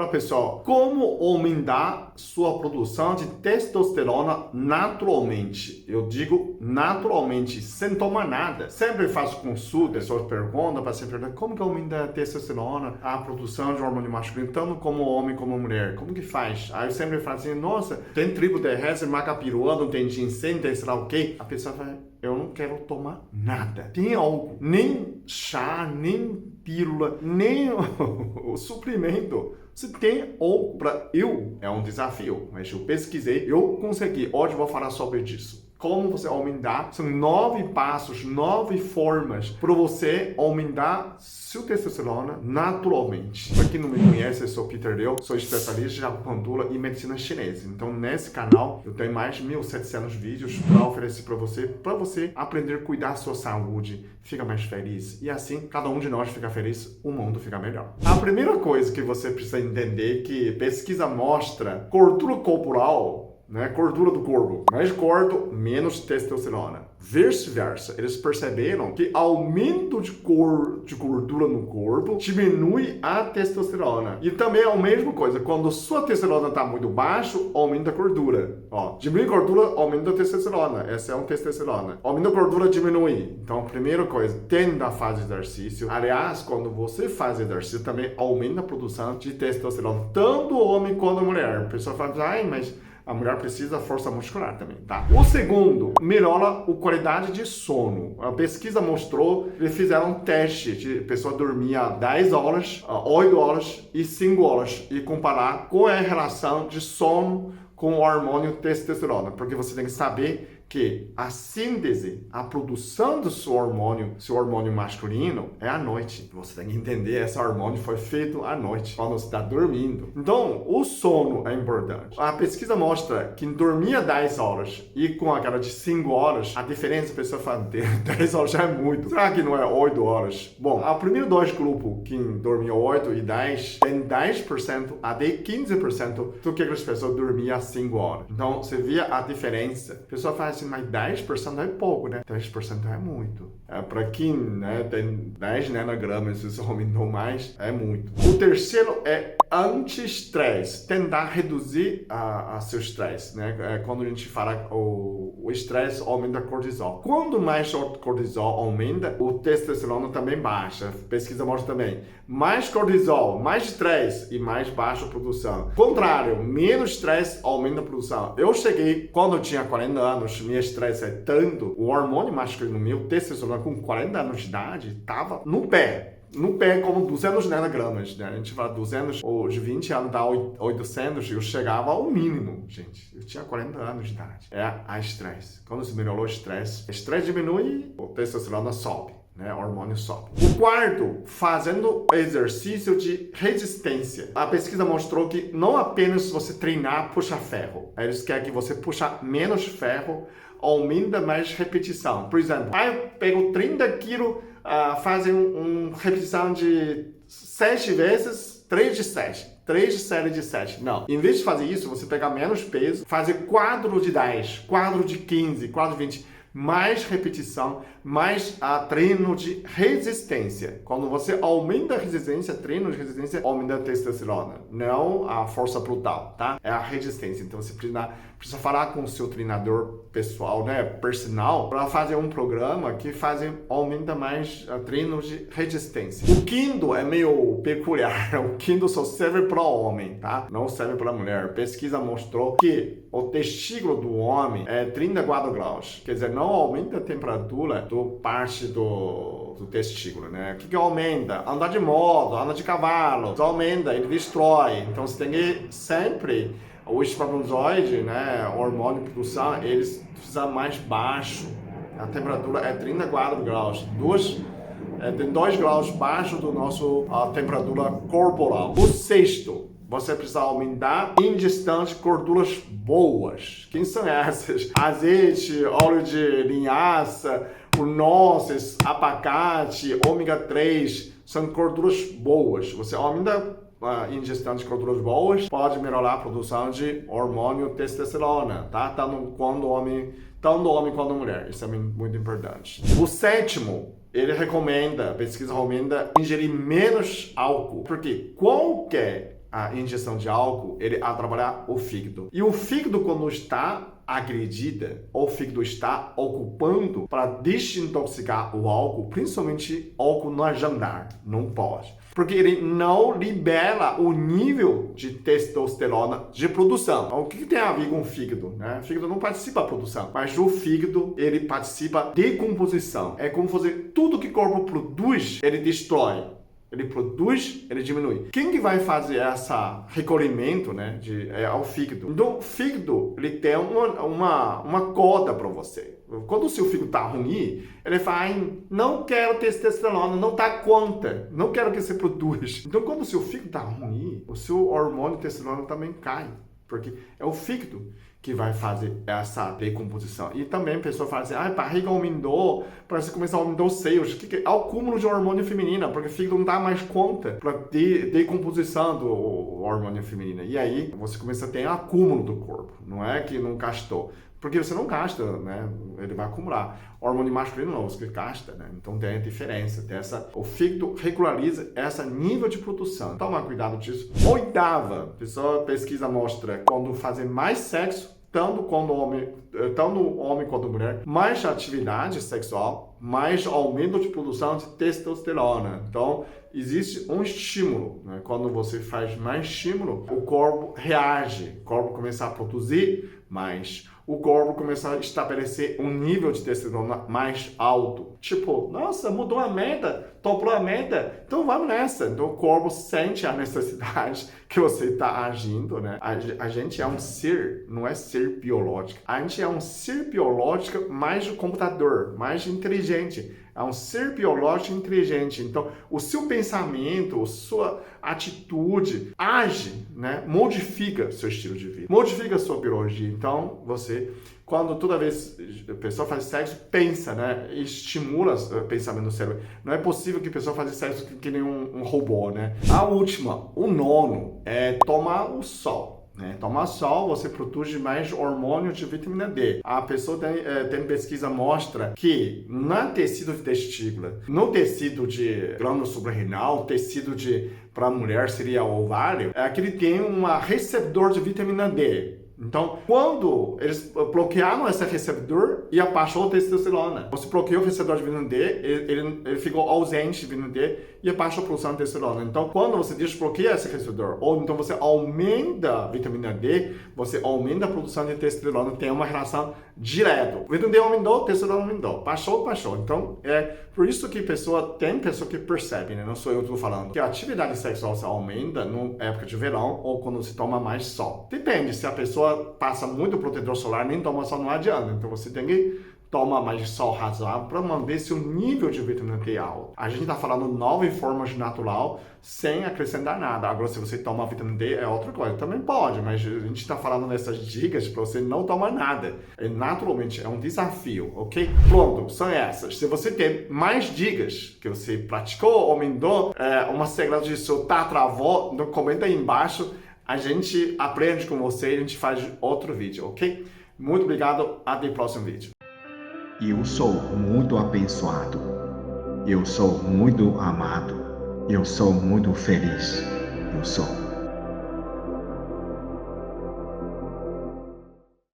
pessoal, como aumentar sua produção de testosterona naturalmente? Eu digo naturalmente, sem tomar nada. Sempre faço consulta, pessoas perguntam, como que aumenta a testosterona, a produção de hormônio masculino, tanto como homem como mulher? Como que faz? Aí eu sempre falo assim, nossa, tem tribo terrestre, macapiruã, não tem ginseng, tem sei lá o quê. A pessoa fala, eu não quero tomar nada. Tem algo, nem chá, nem pílula, nem o suplemento. Se tem algo para eu, é um desafio, mas eu pesquisei, eu consegui. Hoje eu vou falar sobre isso. Como você aumentar, são 9 passos, 9 formas para você aumentar sua testosterona naturalmente. Para quem não me conhece, eu sou Peter Liu, sou especialista em acupuntura e medicina chinesa. Então, nesse canal, eu tenho mais de 1.700 vídeos para oferecer para você aprender a cuidar da sua saúde, fica mais feliz. E assim, cada um de nós fica feliz, o mundo fica melhor. A primeira coisa que você precisa entender é que pesquisa mostra gordura corporal, gordura do corpo, mais gordo, menos testosterona. Vice-versa, eles perceberam que aumento de gordura no corpo diminui a testosterona. E também é a mesma coisa, quando sua testosterona está muito baixo, aumenta a gordura. Diminui a gordura, aumenta a testosterona. Essa é uma testosterona. Aumenta a gordura, diminui. Então, primeira coisa, tenta a fazer exercício. Aliás, quando você faz exercício, também aumenta a produção de testosterona, tanto homem quanto mulher. A pessoa fala, mas a mulher precisa força muscular também, tá? O segundo, melhora a qualidade de sono. A pesquisa mostrou, eles fizeram um teste de pessoa dormia 10 horas, 8 horas e 5 horas e comparar qual é a relação de sono com o hormônio testosterona, porque você tem que saber que a síntese, a produção do seu hormônio masculino é à noite. Você tem que entender, esse hormônio foi feito à noite, quando você está dormindo. Então, o sono é importante. A pesquisa mostra que dormia 10 horas e com aquela de 5 horas, a diferença, a pessoa fala, 10 horas já é muito. Será que não é 8 horas? Bom, o primeiro 2 grupos, que dormiam 8 e 10, tem 10% até 15% do que as pessoas dormiam 5 horas. Então, você via a diferença. A pessoa faz mas 10% é pouco, né? 10% é muito. Para quem tem 10 nanogramas, se você aumentou mais, é muito. O terceiro é anti-estresse. Tentar reduzir seu estresse, quando a gente fala o estresse aumenta cortisol. Quando mais o cortisol aumenta, o testosterona também baixa. Pesquisa mostra também. Mais cortisol, mais estresse e mais baixa produção. Contrário, menos estresse aumenta a produção. Eu cheguei, quando eu tinha 40 anos, minha estresse é tanto, o hormônio masculino meu, testosterona, com 40 anos de idade, estava no pé como 200 nanogramas, A gente fala 200, ou de 20 anos dá 800, eu chegava ao mínimo, gente. Eu tinha 40 anos de idade. É a estresse. Quando se melhorou o estresse diminui, o testosterona sobe. O hormônio sobe. O quarto, fazendo exercício de resistência. A pesquisa mostrou que não apenas você treinar, puxa ferro. Eles querem que você puxa menos ferro, aumenta mais repetição. Por exemplo, eu pego 30 quilos, fazem uma repetição de 7 vezes, 3 de 7. 3 de série de 7. Não. Em vez de fazer isso, você pegar menos peso, fazer quadro de 10, quadro de 15, quadro de 20. Mais repetição, mais treino de resistência. Quando você aumenta a resistência, treino de resistência, aumenta a testosterona. Não a força brutal, tá? É a resistência. Então você precisa falar com o seu treinador pessoal, personal, para fazer um programa que aumenta mais treino de resistência. O quinto é meio peculiar. O quinto só serve para o homem, tá? Não serve para a mulher. A pesquisa mostrou que o testículo do homem é 34 graus. Quer dizer, não aumenta a temperatura do parte do testículo, O que aumenta? Andar de moto, andar de cavalo. Isso aumenta, ele destrói. Então você tem que sempre, o espermatozoide, o hormônio de produção, eles precisam mais baixo. A temperatura é 34 graus. Tem 2 graus abaixo do nosso temperatura corporal. O sexto, você precisa aumentar a ingestão de gorduras boas. Quem são essas? Azeite, óleo de linhaça, nozes, abacate, ômega 3, são gorduras boas. Você aumenta a ingestão de gorduras boas, pode melhorar a produção de hormônio testosterona, tá? Tanto homem quanto mulher. Isso é muito importante. O sétimo, a pesquisa recomenda ingerir menos álcool, porque qualquer a ingestão de álcool, ele atrapalha o fígado. E o fígado, quando está agredida, o fígado está ocupando para desintoxicar o álcool, principalmente álcool no jantar, não pode. Porque ele não libera o nível de testosterona de produção. O que tem a ver com o fígado? Né? O fígado não participa da produção, mas o fígado, ele participa da decomposição. É como fazer tudo que o corpo produz, ele destrói. Ele produz, ele diminui. Quem que vai fazer esse recolhimento, né, é o fígado. Então, o fígado, ele tem uma coda para você. Quando o seu fígado está ruim, ele fala, não quero testosterona, não dá conta, não quero que você produza. Então, quando o seu fígado está ruim, o seu hormônio de testosterona também cai. Porque é o fígado que vai fazer essa decomposição. E também a pessoa fala assim, barriga aumentou, parece que começar a aumentar os seios. É o acúmulo de hormônio feminina, porque o fígado não dá mais conta para decomposição do hormônio feminino. E aí você começa a ter acúmulo do corpo, não é que não gastou. Porque você não gasta, né? Ele vai acumular. O hormônio masculino não, você gasta, né? Então tem a diferença. O fígado regulariza esse nível de produção. Toma cuidado disso. Oitava, a pesquisa mostra quando fazem mais sexo, tanto o homem quanto a mulher, mais atividade sexual, mais aumento de produção de testosterona. Então, existe um estímulo, né? Quando você faz mais estímulo, o corpo reage, o corpo começa a produzir mais. O corpo começa a estabelecer um nível de testosterona mais alto. Tipo, nossa, mudou a meta, dobrou a meta, então vamos nessa. Então o corpo sente a necessidade que você está agindo, né? A gente é um ser, não é ser biológico. A gente é um ser biológico mais de computador, mais inteligente. É um ser biológico inteligente. Então, o seu pensamento, a sua atitude age, né? Modifica seu estilo de vida, modifica a sua biologia. Então, quando toda vez a pessoa faz sexo, pensa, né? Estimula o pensamento do cérebro. Não é possível que a pessoa faça sexo que nem um robô, né? A última, o nono, é tomar o sol. Tomar sol, você produz mais hormônio de vitamina D. A pessoa tem pesquisa mostra que no tecido de testícula, no tecido de glândula suprarrenal, tecido para a mulher seria o ovário, que ele tem um receptor de vitamina D. Então, quando eles bloquearam esse receptor e abaixou a testosterona, você bloqueou o receptor de vitamina D, ele ficou ausente de vitamina D e abaixa a produção de testosterona. Então, quando você desbloqueia esse receptor, ou então você aumenta a vitamina D, você aumenta a produção de testosterona, tem uma relação direta. Vitamina D aumentou, testosterona aumentou, baixou. Então, é por isso que tem pessoa que percebe, né? Não sou eu que estou falando, que a atividade sexual se aumenta na época de verão ou quando se toma mais sol. Depende, se a pessoa passa muito protetor solar, nem toma sol, não adianta. Então você tem que tomar mais sol razoável para manter seu nível de vitamina D alto. A gente está falando 9 formas natural sem acrescentar nada. Agora, se você toma vitamina D, é outra coisa. Também pode, mas a gente está falando dessas dicas para você não tomar nada. Naturalmente, é um desafio, ok? Pronto, são essas. Se você tem mais dicas que você praticou, aumentou, uma segredo de soltar, travou, então comenta aí embaixo. A gente aprende com você e a gente faz outro vídeo, ok? Muito obrigado, até o próximo vídeo. Eu sou muito abençoado. Eu sou muito amado. Eu sou muito feliz. Eu sou.